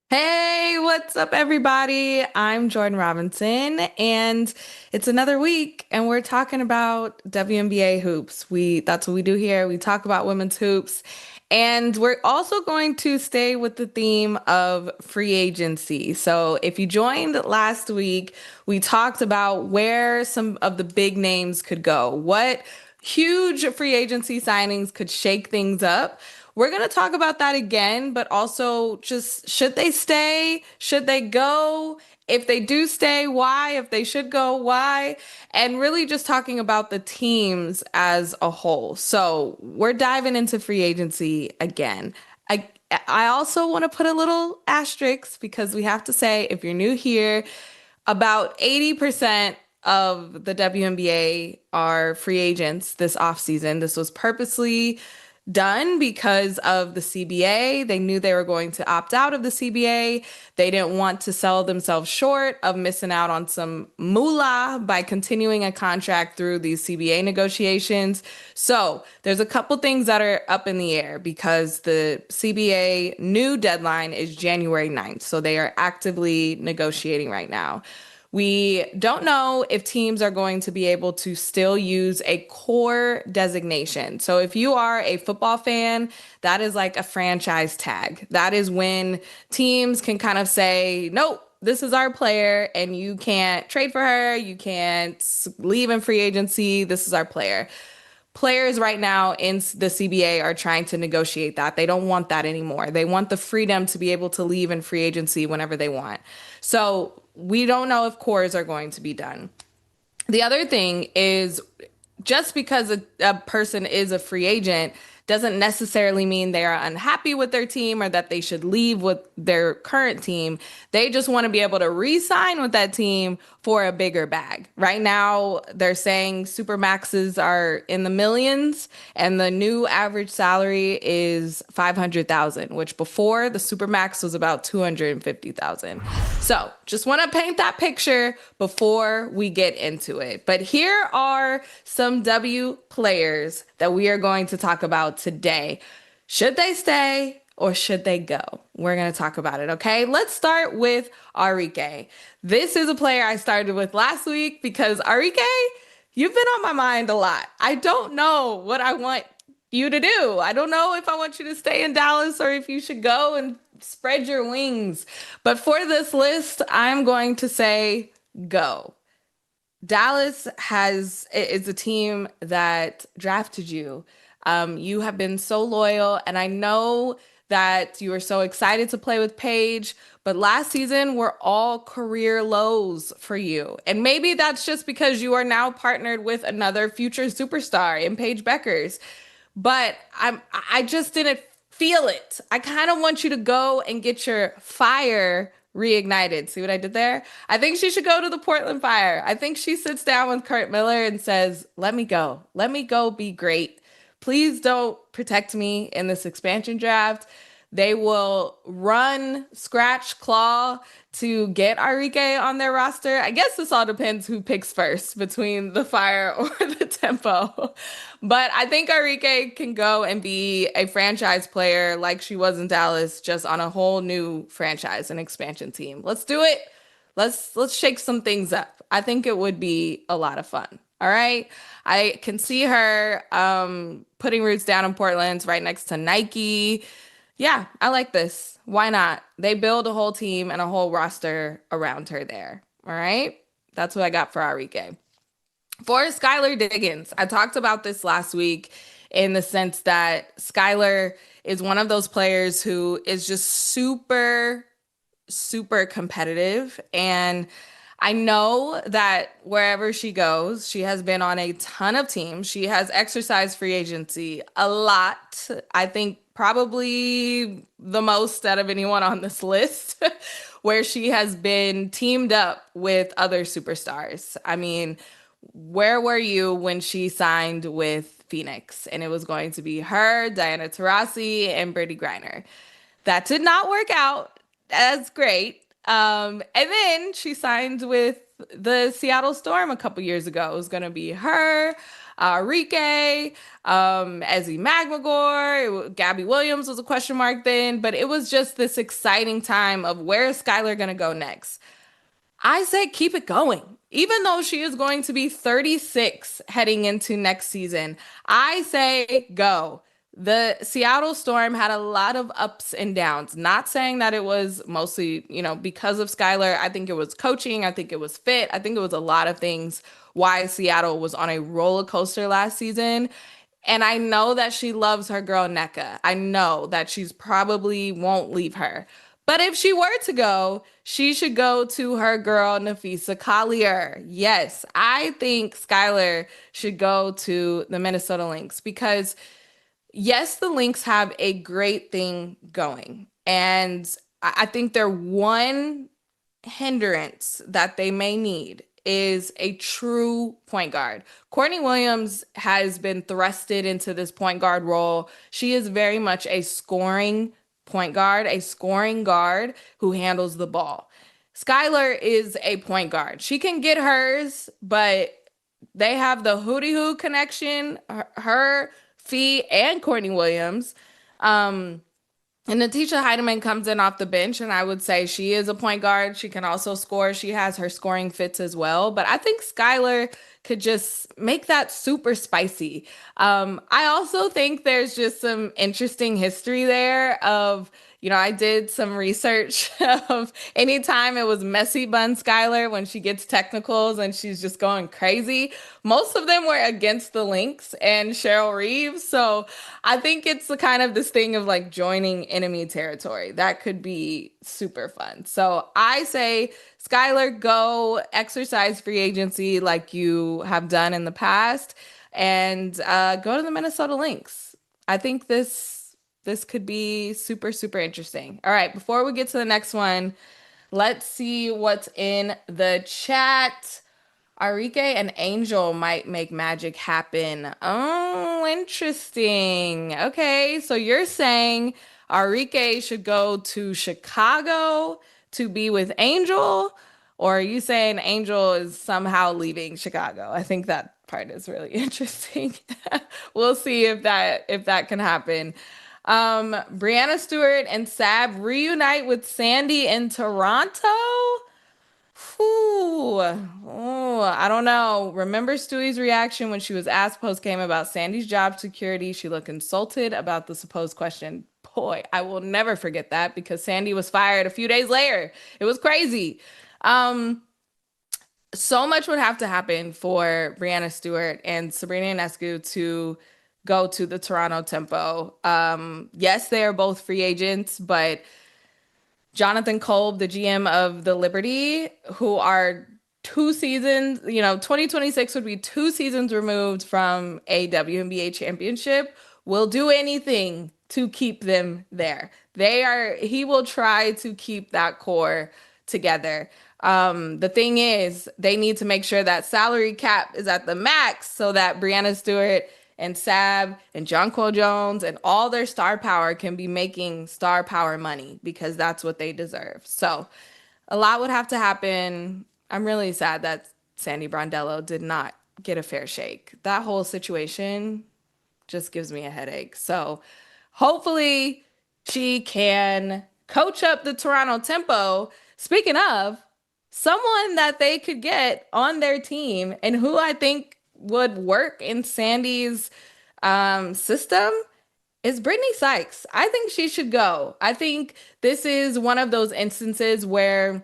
Hey, what's up, everybody? I'm Jordan Robinson, and it's another week, and we're talking about WNBA hoops. That's what we do here. We talk about women's hoops, and we're also going to stay with the theme of free agency. So, if you joined last week, we talked about where some of the big names could go, what huge free agency signings could shake things up. We're going to talk about that again, but also just should they stay? Should they go? If they do stay, why? If they should go, why? And really just talking about the teams as a whole. So we're diving into free agency again. I I also want to put a little asterisk because we have to say, if you're new here, about 80% of the WNBA are free agents this offseason. This was purposely done because of the CBA. They knew they were going to opt out of the CBA. They didn't want to sell themselves short of missing out on some moolah by continuing a contract through these CBA negotiations. So there's a couple things that are up in the air because the CBA new deadline is January 9th. So they are actively negotiating right now. We don't know if teams are going to be able to still use a core designation. So if you are a football fan, that is like a franchise tag. That is when teams can kind of say, nope, this is our player and you can't trade for her. You can't leave in free agency. This is our player. Players right now in the CBA are trying to negotiate that. They don't want that anymore. They want the freedom to be able to leave in free agency whenever they want. So we don't know if cores are going to be done. The other thing is just because a person is a free agent doesn't necessarily mean they are unhappy with their team or that they should leave with their current team. They just want to be able to re-sign with that team for a bigger bag. Right now, they're saying super maxes are in the millions, and the new average salary is 500,000, which before the super max was about 250,000. So, just want to paint that picture before we get into it. But here are some W players that we are going to talk about today. Should they stay or should they go? We're going to talk about it, okay? Let's start with Arike. This is a player I started with last week because Arike, you've been on my mind a lot. I don't know what I want you to do. I don't know if I want you to stay in Dallas or if you should go and spread your wings. But for this list, I'm going to say go. Dallas is a team that drafted you. You have been so loyal, and I know that you were so excited to play with Paige, but last season were all career lows for you. And maybe that's just because you are now partnered with another future superstar in Paige Beckers. But I just didn't feel it. I kind of want you to go and get your fire reignited. See what I did there? I think she should go to the Portland Fire. I think she sits down with Kurt Miller and says, "Let me go. Let me go be great. Please don't protect me in this expansion draft." They will run, scratch, claw to get Arike on their roster. I guess this all depends who picks first between the Fire or the Tempo. But I think Arike can go and be a franchise player like she was in Dallas, just on a whole new franchise and expansion team. Let's do it. Let's shake some things up. I think it would be a lot of fun. All right. I can see her putting roots down in Portland right next to Nike. Yeah, I like this. Why not? They build a whole team and a whole roster around her there. All right. That's what I got for Arike. For Skylar Diggins, I talked about this last week in the sense that Skylar is one of those players who is just super competitive. And I know that wherever she goes, she has been on a ton of teams. She has exercised free agency a lot. I think probably the most out of anyone on this list, where she has been teamed up with other superstars. I mean, where were you when she signed with Phoenix? And it was going to be her, Diana Taurasi, and Brittany Griner. That did not work out as great. And then she signed with the Seattle Storm a couple years ago. It was going to be her, Rike, Ezzy Magmagor, Gabby Williams was a question mark then, but it was just this exciting time of where is Skylar going to go next? I say keep it going. Even though she is going to be 36 heading into next season, I say go. The Seattle Storm had a lot of ups and downs. Not saying that it was mostly, because of Skylar. I think it was coaching. I think it was fit. I think it was a lot of things why Seattle was on a roller coaster last season. And I know that she loves her girl NECA. I know that she's probably won't leave her. But if she were to go, she should go to her girl Nafisa Collier. Yes, I think Skylar should go to the Minnesota Lynx because yes, the Lynx have a great thing going. And I think their one hindrance that they may need is a true point guard. Courtney Williams has been thrusted into this point guard role. She is very much a scoring point guard, a scoring guard who handles the ball. Skylar is a point guard. She can get hers, but they have the Hootie Hoo connection, her Fee, and Courtney Williams. And Natisha Heidemann comes in off the bench, and I would say she is a point guard. She can also score. She has her scoring fits as well. But I think Skylar could just make that super spicy. I also think there's just some interesting history there of, I did some research of anytime it was Messy Bun Skylar when she gets technicals and she's just going crazy. Most of them were against the Lynx and Cheryl Reeves. So I think it's the kind of this thing of like joining enemy territory. That could be super fun. So I say, Skylar, go exercise free agency like you have done in the past and go to the Minnesota Lynx. I think this could be super, super interesting. All right, before we get to the next one, let's see what's in the chat. Arike and Angel might make magic happen. Oh, interesting. Okay, so you're saying Arike should go to Chicago to be with Angel, or are you saying Angel is somehow leaving Chicago? I think that part is really interesting. We'll see if that can happen. Brianna Stewart and Sab reunite with Sandy in Toronto. Whew. Oh, I don't know. Remember Stewie's reaction when she was asked post game about Sandy's job security? She looked insulted about the supposed question. Boy, I will never forget that because Sandy was fired a few days later. It was crazy. Um, so much would have to happen for Brianna Stewart and Sabrina Ionescu to go to the Toronto Tempo. Yes, they are both free agents, but Jonathan Kolb, the GM of the Liberty, who are 2 seasons, 2026 would be 2 seasons removed from a WNBA championship, will do anything to keep them there. He will try to keep that core together. The thing is, they need to make sure that salary cap is at the max so that Brianna Stewart and Sab and Jonquel Jones and all their star power can be making star power money because that's what they deserve. So a lot would have to happen. I'm really sad that Sandy Brondello did not get a fair shake. That whole situation just gives me a headache. So hopefully she can coach up the Toronto Tempo. Speaking of, someone that they could get on their team and who I think would work in Sandy's system is Brittany Sykes. I think she should go. I think this is one of those instances where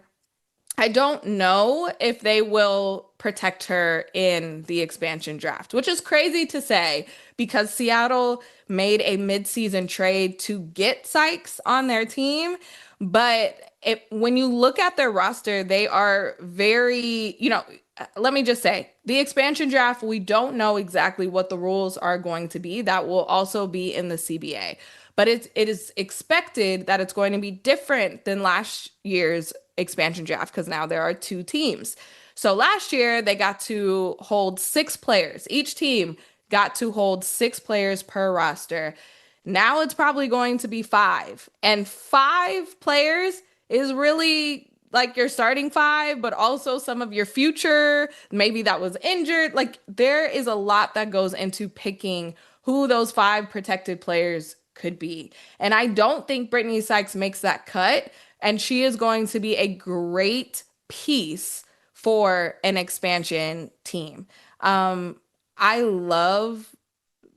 I don't know if they will protect her in the expansion draft, which is crazy to say because Seattle made a midseason trade to get Sykes on their team. But when you look at their roster, they are very, let me just say, the expansion draft, we don't know exactly what the rules are going to be. That will also be in the CBA. But it is expected that it's going to be different than last year's expansion draft because now there are 2 teams. So last year, they got to hold 6 players. Each team got to hold 6 players per roster. Now it's probably going to be 5. And 5 players is really like your starting five, but also some of your future, maybe that was injured. Like there is a lot that goes into picking who those five protected players could be. And I don't think Brittany Sykes makes that cut. And she is going to be a great piece for an expansion team. I love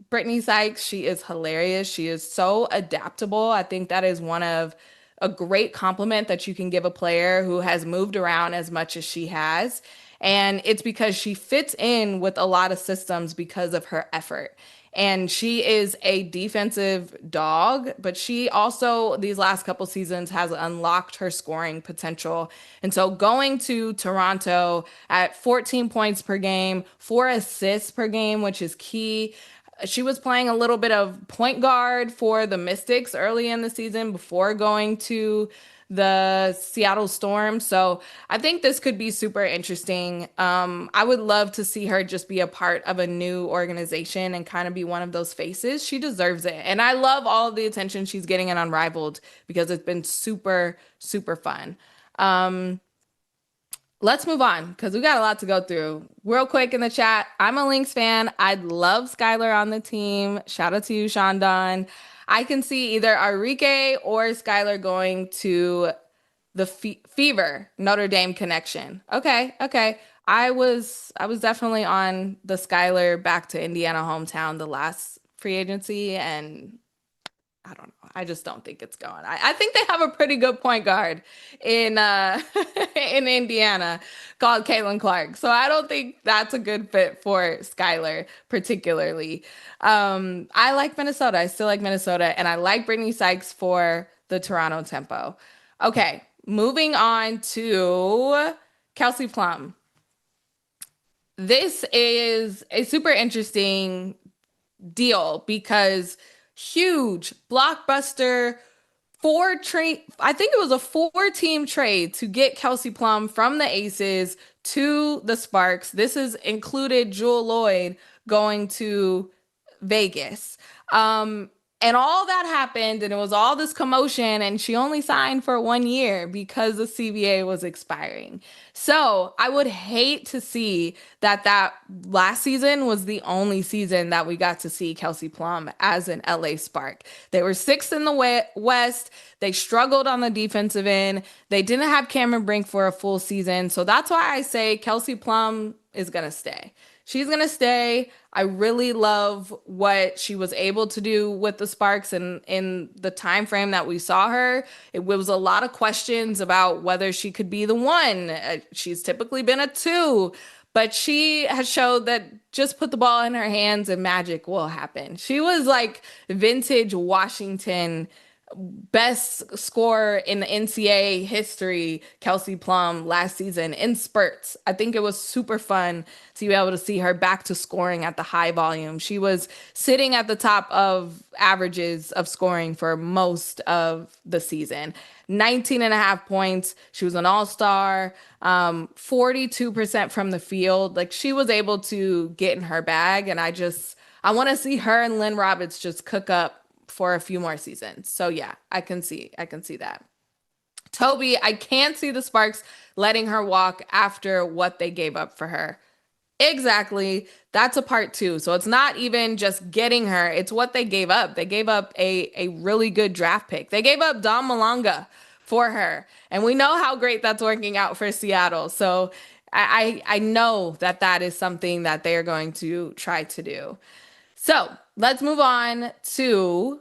Brittany Sykes. She is hilarious. She is so adaptable. I think that is one of a great compliment that you can give a player who has moved around as much as she has. And it's because she fits in with a lot of systems because of her effort. And she is a defensive dog, but she also, these last couple seasons, has unlocked her scoring potential. And so going to Toronto at 14 points per game, 4 assists per game, which is key. She was playing a little bit of point guard for the Mystics early in the season before going to the Seattle Storm. So I think this could be super interesting. I would love to see her just be a part of a new organization and kind of be one of those faces. She deserves it. And I love all of the attention she's getting in Unrivaled because it's been super, super fun. Um, Let's move on because we got a lot to go through. Real quick in the chat, I'm a Lynx fan. I'd love Skylar on the team. Shout out to you, Sean Don. I can see either Enrique or Skylar going to the Fever Notre Dame connection. Okay, okay. I was definitely on the Skylar back to Indiana hometown the last free agency, and I don't know. I just don't think it's going. I think they have a pretty good point guard in in Indiana called Caitlin Clark. So I don't think that's a good fit for Skylar particularly. I like Minnesota. I still like Minnesota, and I like Brittany Sykes for the Toronto Tempo. Okay, moving on to Kelsey Plum. This is a super interesting deal because huge blockbuster four trade. I think it was a four-team trade to get Kelsey Plum from the Aces to the Sparks. This has included Jewel Lloyd going to Vegas. And all that happened, and it was all this commotion, and she only signed for 1 year because the CBA was expiring. So I would hate to see that last season was the only season that we got to see Kelsey Plum as an LA Spark. They were sixth in the West. They struggled on the defensive end. They didn't have Cameron Brink for a full season. So that's why I say Kelsey Plum is going to stay. She's going to stay. I really love what she was able to do with the Sparks and in the time frame that we saw her. It was a lot of questions about whether she could be the one. She's typically been a two, but she has showed that just put the ball in her hands and magic will happen. She was like vintage Washington best scorer in the NCAA history, Kelsey Plum, last season in spurts. I think it was super fun to be able to see her back to scoring at the high volume. She was sitting at the top of averages of scoring for most of the season. 19 and a half points. She was an all-star, 42% from the field. Like she was able to get in her bag. And I want to see her and Lynn Roberts just cook up for a few more seasons. So yeah, I can see that. Toby, I can't see the Sparks letting her walk after what they gave up for her. Exactly. That's a part two. So it's not even just getting her, it's what they gave up. They gave up a really good draft pick. They gave up Dom Malonga for her. And we know how great that's working out for Seattle. So I know that is something that they're going to try to do. So let's move on to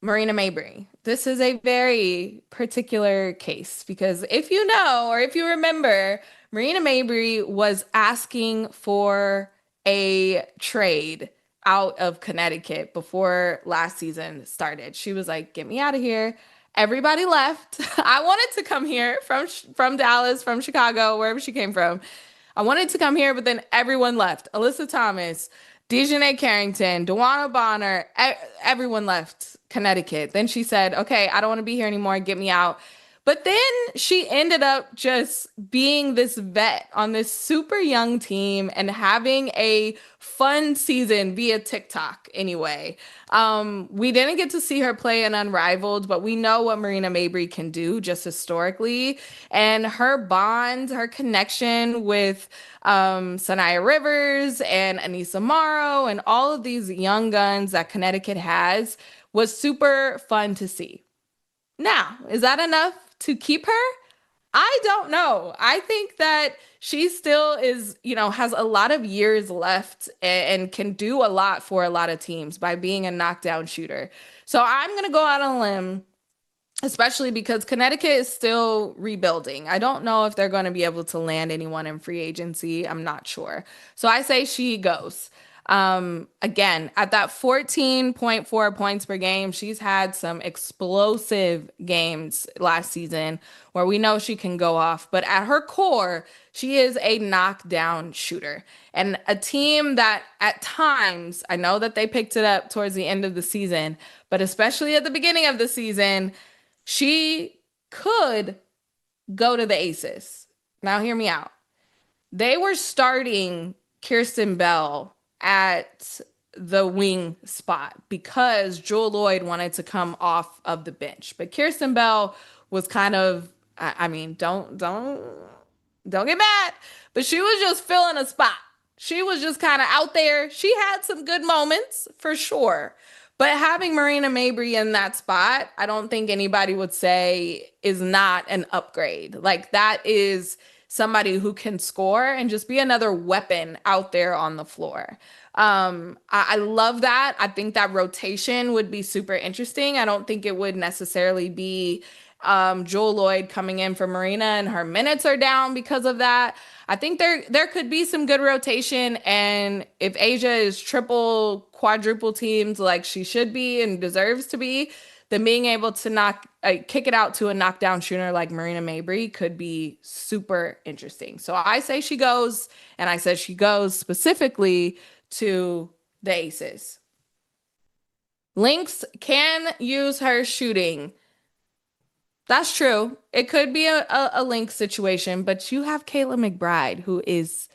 Marina Mabrey. This is a very particular case because if you know or if you remember, Marina Mabrey was asking for a trade out of Connecticut before last season started. She was like, "Get me out of here." Everybody left. I wanted to come here from Dallas, from Chicago, wherever she came from. I wanted to come here, but then everyone left. Alyssa Thomas, Dejanay Carrington, Dewana Bonner, everyone left Connecticut. Then she said, "Okay, I don't want to be here anymore. Get me out." But then she ended up just being this vet on this super young team and having a fun season via TikTok anyway. We didn't get to see her play in Unrivaled, but we know what Marina Mabrey can do just historically. And her bond, her connection with Sanaya Rivers and Anissa Morrow and all of these young guns that Connecticut has was super fun to see. Now, is that enough to keep her? I don't know. I think that she still is, has a lot of years left and can do a lot for a lot of teams by being a knockdown shooter. So I'm going to go out on a limb, especially because Connecticut is still rebuilding. I don't know if they're going to be able to land anyone in free agency. I'm not sure. So I say she goes. Again, at that 14.4 points per game, she's had some explosive games last season where we know she can go off. But at her core, she is a knockdown shooter. And a team that at times, I know that they picked it up towards the end of the season, but especially at the beginning of the season, she could go to the Aces. Now, hear me out. They were starting Kirsten Bell at the wing spot because Jewel Lloyd wanted to come off of the bench. But Kirsten Bell was kind of, I mean, don't get mad, but she was just filling a spot. She was just kind of out there. She had some good moments for sure. But having Marina Mabrey in that spot, I don't think anybody would say is not an upgrade. Like that is somebody who can score and just be another weapon out there on the floor. I love that. I think that rotation would be super interesting. I don't think it would necessarily be Joel Lloyd coming in for Marina and her minutes are down because of that. I think there could be some good rotation, and if Asia is triple, quadruple teams like she should be and deserves to be, then being able to kick it out to a knockdown shooter like Marina Mabrey could be super interesting. So I say she goes, and I said she goes specifically to the Aces. Lynx can use her shooting. That's true. It could be a Lynx situation, but you have Kayla McBride, who is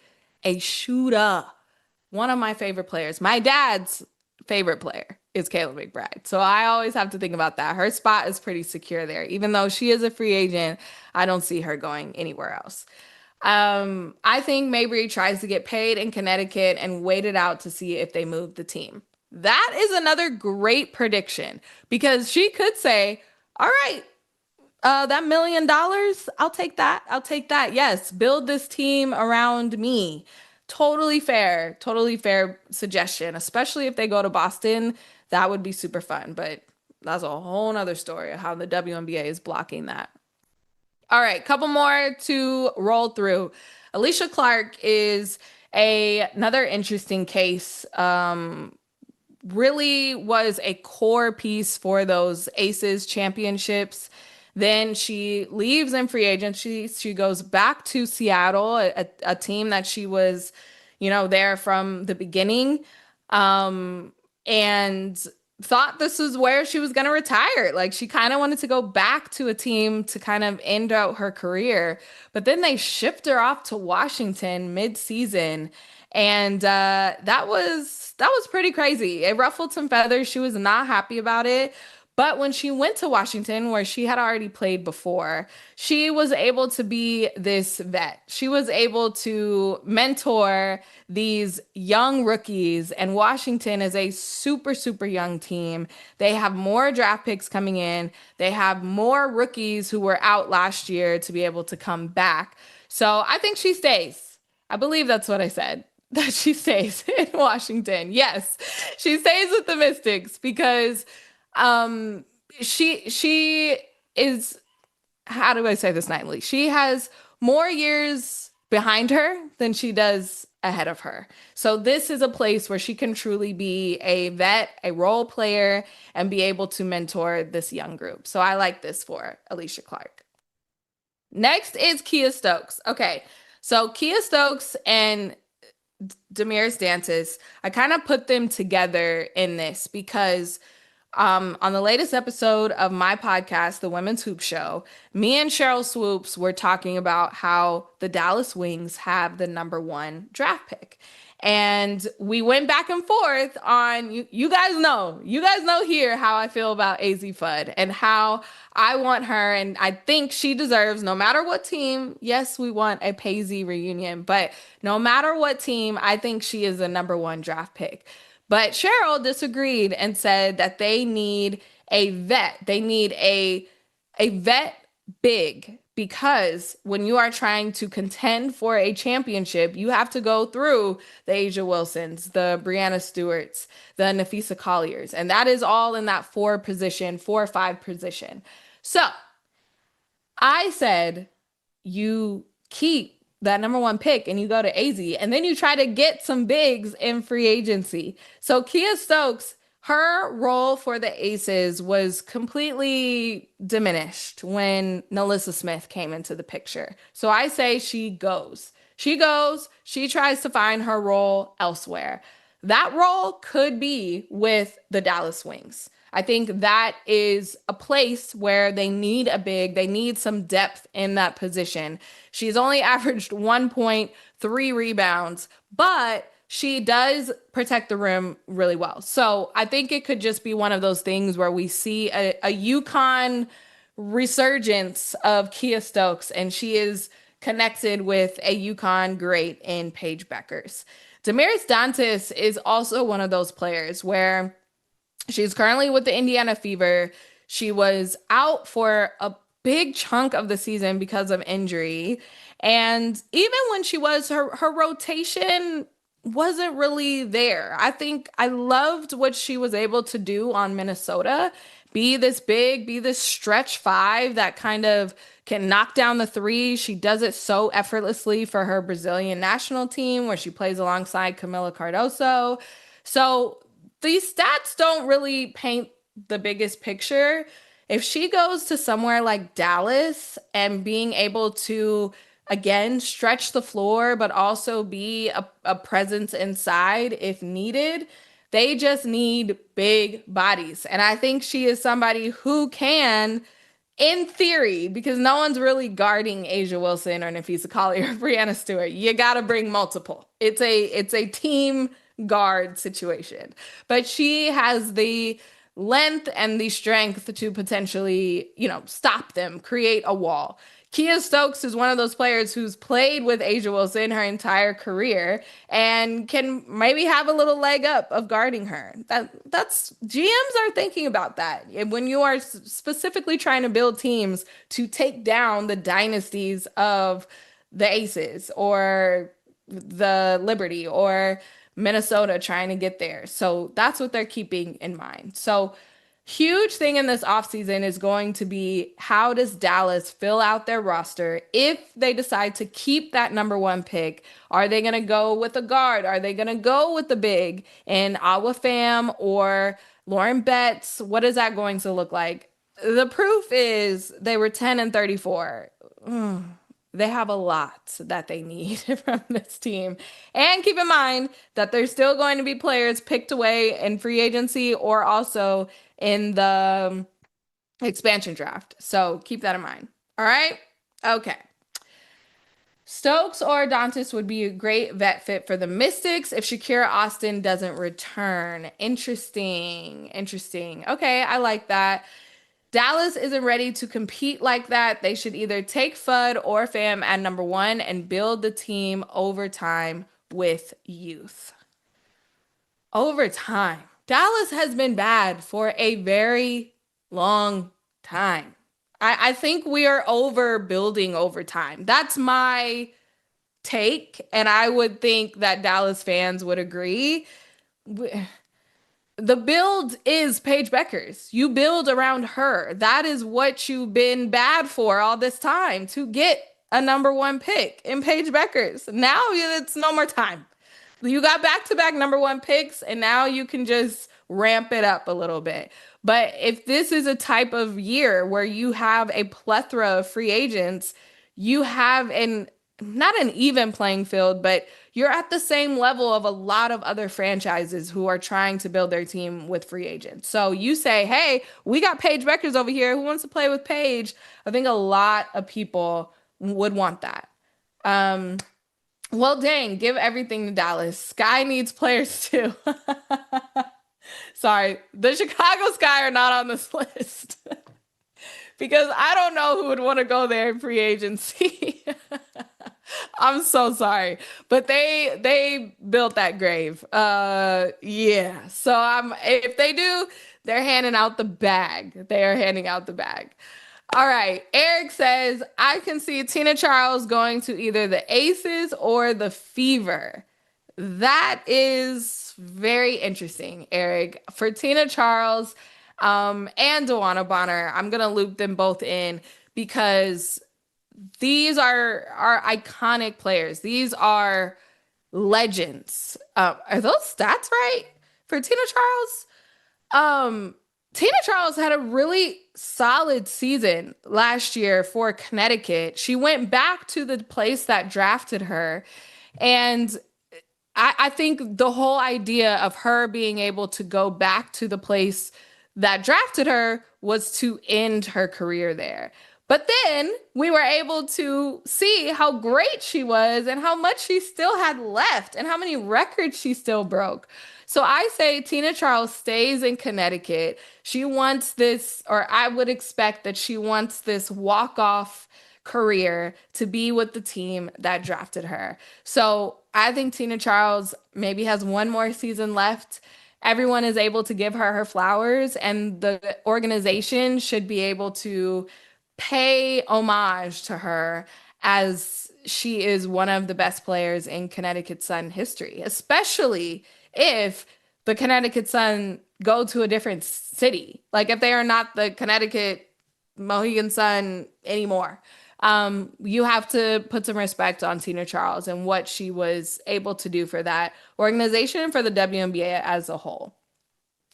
a shooter. One of my favorite players. My dad's favorite player is Kayla McBride. So I always have to think about that. Her spot is pretty secure there. Even though she is a free agent, I don't see her going anywhere else. I think Mabrey tries to get paid in Connecticut and wait it out to see if they move the team. That is another great prediction because she could say, all right, that $1 million, I'll take that. I'll take that. Yes, build this team around me. Totally fair suggestion, especially if they go to Boston. That would be super fun, but that's a whole nother story of how the WNBA is blocking that. All right, couple more to roll through. Alicia Clark is another interesting case. Really was a core piece for those Aces championships. Then she leaves in free agency. She goes back to Seattle, a team that she was, there from the beginning. And thought this was where she was going to retire. Like she kind of wanted to go back to a team to kind of end out her career. But then they shipped her off to Washington mid-season. And that was pretty crazy. It ruffled some feathers. She was not happy about it. But when she went to Washington, where she had already played before, she was able to be this vet. She was able to mentor these young rookies, and Washington is a super, super young team. They have more draft picks coming in. They have more rookies who were out last year to be able to come back. So I think she stays. I believe that's what I said. That she stays in Washington. Yes, she stays with the Mystics because she is, how do I say this nicely? She has more years behind her than she does ahead of her. So this is a place where she can truly be a vet, a role player, and be able to mentor this young group. So I like this for Alicia Clark. Next is Kia Stokes. Okay, so Kia Stokes and Damaris Dantas, I kind of put them together in this because On the latest episode of my podcast, The Women's Hoop Show, me and Cheryl Swoops were talking about how the Dallas Wings have the number one draft pick. And we went back and forth on you guys know here how I feel about AZ Fudd and how I want her. And I think she deserves, no matter what team, yes, we want a Paisley reunion, but no matter what team, I think she is the number one draft pick. But Cheryl disagreed and said that they need a vet. They need a vet big because when you are trying to contend for a championship, you have to go through the Asia Wilsons, the Brianna Stewarts, the Nafisa Colliers, and that is all in that four or five position. So I said, you keep that number one pick and you go to AZ, and then you try to get some bigs in free agency. So Kia Stokes, her role for the Aces was completely diminished when Nalissa Smith came into the picture. So I say she goes. She goes, she tries to find her role elsewhere. That role could be with the Dallas Wings. I think that is a place where they need a big, they need some depth in that position. She's only averaged 1.3 rebounds, but she does protect the rim really well. So I think it could just be one of those things where we see a UConn resurgence of Kia Stokes, and she is connected with a UConn great in Paige Beckers. Damaris Dantas is also one of those players where she's currently with the Indiana Fever. She was out for a big chunk of the season because of injury. And even when she was, her rotation wasn't really there. I think I loved what she was able to do on Minnesota. Be this big, be this stretch five that kind of can knock down the three. She does it so effortlessly for her Brazilian national team where she plays alongside Camila Cardoso. So these stats don't really paint the biggest picture. If she goes to somewhere like Dallas and being able to, again, stretch the floor, but also be a presence inside if needed, they just need big bodies. And I think she is somebody who can, in theory, because no one's really guarding Asia Wilson or Nafisa Collier or Brianna Stewart. You got to bring multiple. It's a team guard situation. But she has the length and the strength to potentially, stop them, create a wall. Kia Stokes is one of those players who's played with Asia Wilson her entire career and can maybe have a little leg up of guarding her. That's GMs are thinking about that. When you are specifically trying to build teams to take down the dynasties of the Aces or the Liberty or Minnesota trying to get there. So that's what they're keeping in mind. So huge thing in this offseason is going to be how does Dallas fill out their roster if they decide to keep that number one pick? Are they going to go with a guard? Are they going to go with the big in Awa Pham or Lauren Betts? What is that going to look like? The proof is they were 10 and 34. They have a lot that they need from this team. And keep in mind that there's still going to be players picked away in free agency or also in the expansion draft. So keep that in mind. All right? Okay. Stokes or Dantas would be a great vet fit for the Mystics if Shakira Austin doesn't return. Interesting. Okay, I like that. Dallas isn't ready to compete like that. They should either take Fudd or Pham at number one and build the team over time with youth. Over time. Dallas has been bad for a very long time. I think we are overbuilding over time. That's my take, and I would think that Dallas fans would agree. The build is Paige Beckers. You build around her. That is what you've been bad for all this time, to get a number one pick in Paige Beckers. Now it's no more time. You got back-to-back number one picks, and now you can just ramp it up a little bit. But if this is a type of year where you have a plethora of free agents, you have an not an even playing field, but you're at the same level of a lot of other franchises who are trying to build their team with free agents. So you say, hey, we got Paige Beckers over here. Who wants to play with Paige? I think a lot of people would want that. Um, well, dang, give everything to Dallas. Sky needs players too. Sorry, the Chicago Sky are not on this list because I don't know who would want to go there in free agency. I'm so sorry, but they built that grave. Yeah. So I'm if they do, they're handing out the bag. They are handing out the bag. All right. Eric says I can see Tina Charles going to either the Aces or the Fever. That is very interesting, Eric. For Tina Charles, and Dewana Bonner, I'm gonna loop them both in because these are iconic players. These are legends. Are those stats right for Tina Charles? Tina Charles had a really solid season last year for Connecticut. She went back to the place that drafted her, and I think the whole idea of her being able to go back to the place that drafted her was to end her career there. But then we were able to see how great she was and how much she still had left and how many records she still broke. So I say Tina Charles stays in Connecticut. She wants this, or I would expect that she wants this walk-off career to be with the team that drafted her. So I think Tina Charles maybe has one more season left. Everyone is able to give her her flowers, and the organization should be able to pay homage to her as she is one of the best players in Connecticut Sun history, especially if the Connecticut Sun go to a different city. Like if they are not the Connecticut Mohegan Sun anymore. You have to put some respect on Tina Charles and what she was able to do for that organization and for the WNBA as a whole.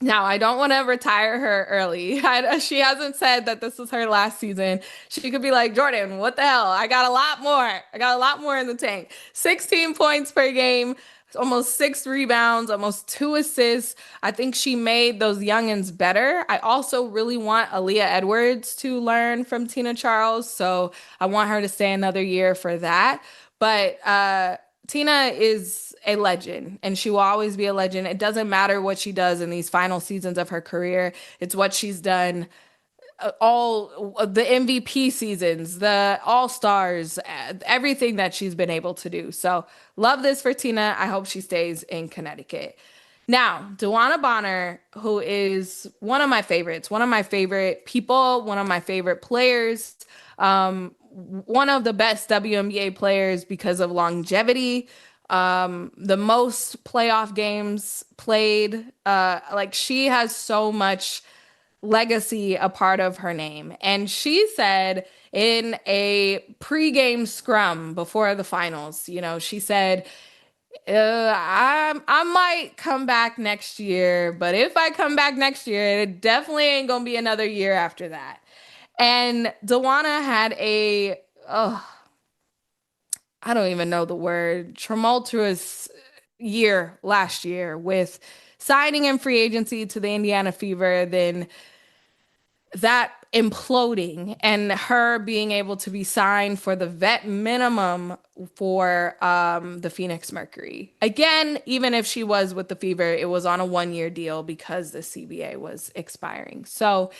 Now, I don't want to retire her early. She hasn't said that this is her last season. She could be like, Jordan, what the hell? I got a lot more. I got a lot more in the tank. 16 points per game, almost 6 rebounds, almost 2 assists. I think she made those youngins better. I also really want Aaliyah Edwards to learn from Tina Charles. So I want her to stay another year for that. But Tina is a legend and she will always be a legend. It doesn't matter what she does in these final seasons of her career. It's what she's done all the MVP seasons, the All Stars, everything that she's been able to do. So love this for Tina. I hope she stays in Connecticut. Now, Dewana Bonner, who is one of my favorites, one of my favorite people, one of my favorite players, one of the best WNBA players because of longevity, the most playoff games played. Like she has so much legacy a part of her name. And she said in a pregame scrum before the finals, she said, I might come back next year, but if I come back next year, it definitely ain't gonna be another year after that. And Dewana had I don't even know the word, tumultuous year last year with signing in free agency to the Indiana Fever, then that imploding and her being able to be signed for the vet minimum for the Phoenix Mercury. Again, even if she was with the Fever, it was on a 1-year deal because the CBA was expiring. So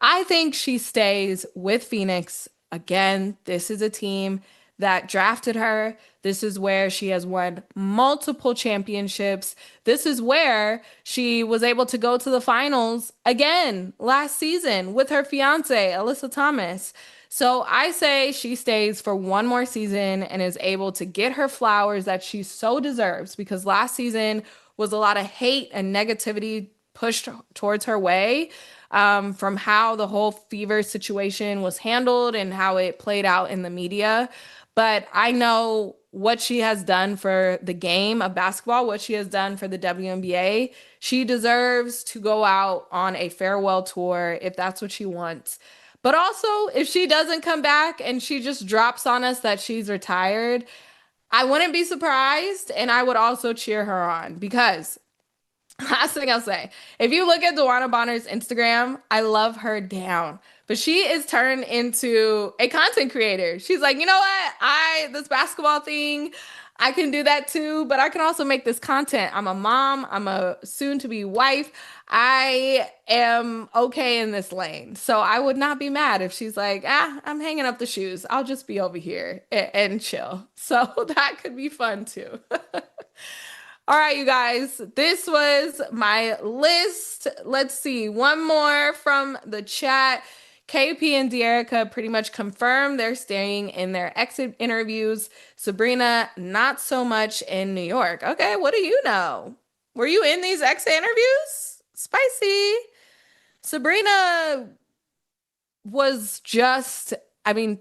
I think she stays with Phoenix. Again, this is a team that drafted her. This is where she has won multiple championships. This is where she was able to go to the finals again last season with her fiance, Alyssa Thomas. So I say she stays for one more season and is able to get her flowers that she so deserves, because last season was a lot of hate and negativity pushed towards her way, from how the whole Fever situation was handled and how it played out in the media. But I know what she has done for the game of basketball, what she has done for the WNBA. She deserves to go out on a farewell tour if that's what she wants. But also, if she doesn't come back and she just drops on us that she's retired, I wouldn't be surprised. And I would also cheer her on because last thing I'll say, if you look at Dewana Bonner's Instagram, I love her down. But she is turned into a content creator. She's like, you know what? This basketball thing, I can do that too, but I can also make this content. I'm a mom, I'm a soon to be wife. I am okay in this lane. So I would not be mad if she's like, I'm hanging up the shoes. I'll just be over here and chill. So that could be fun too. All right, you guys, this was my list. Let's see, one more from the chat. KP and Dearica pretty much confirmed they're staying in their exit interviews. Sabrina, not so much in New York. Okay, what do you know? Were you in these exit interviews? Spicy. Sabrina was just, I mean,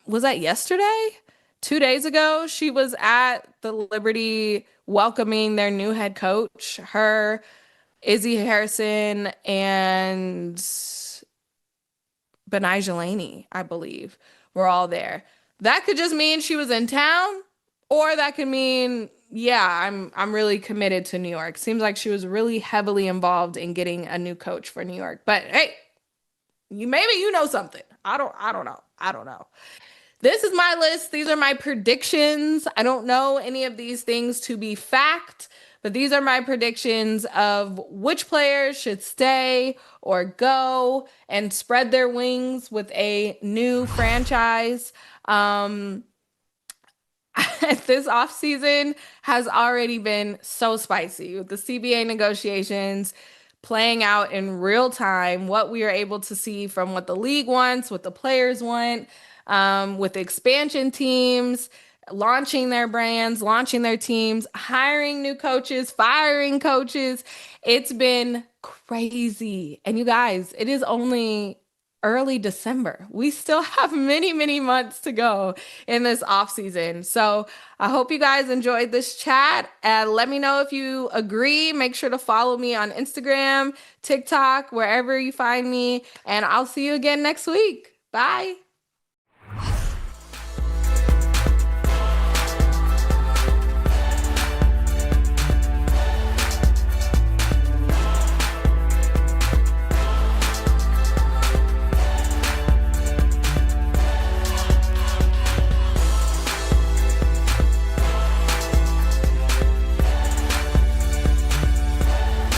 was that yesterday? 2 days ago, she was at the Liberty welcoming their new head coach. Her, Izzy Harrison, and Benai Jelani, I believe, were all there. That could just mean she was in town, or that could mean, yeah, I'm really committed to New York. Seems like she was really heavily involved in getting a new coach for New York. But hey, maybe you know something. I don't know. I don't know. This is my list. These are my predictions. I don't know any of these things to be fact, but these are my predictions of which players should stay or go and spread their wings with a new franchise. This offseason has already been so spicy with the CBA negotiations playing out in real time, what we are able to see from what the league wants, what the players want, with expansion teams launching their brands, launching their teams, hiring new coaches, firing coaches. It's been crazy. And you guys, it is only early December. We still have many, many months to go in this off season. So I hope you guys enjoyed this chat. Let me know if you agree. Make sure to follow me on Instagram, TikTok, wherever you find me. And I'll see you again next week. Bye.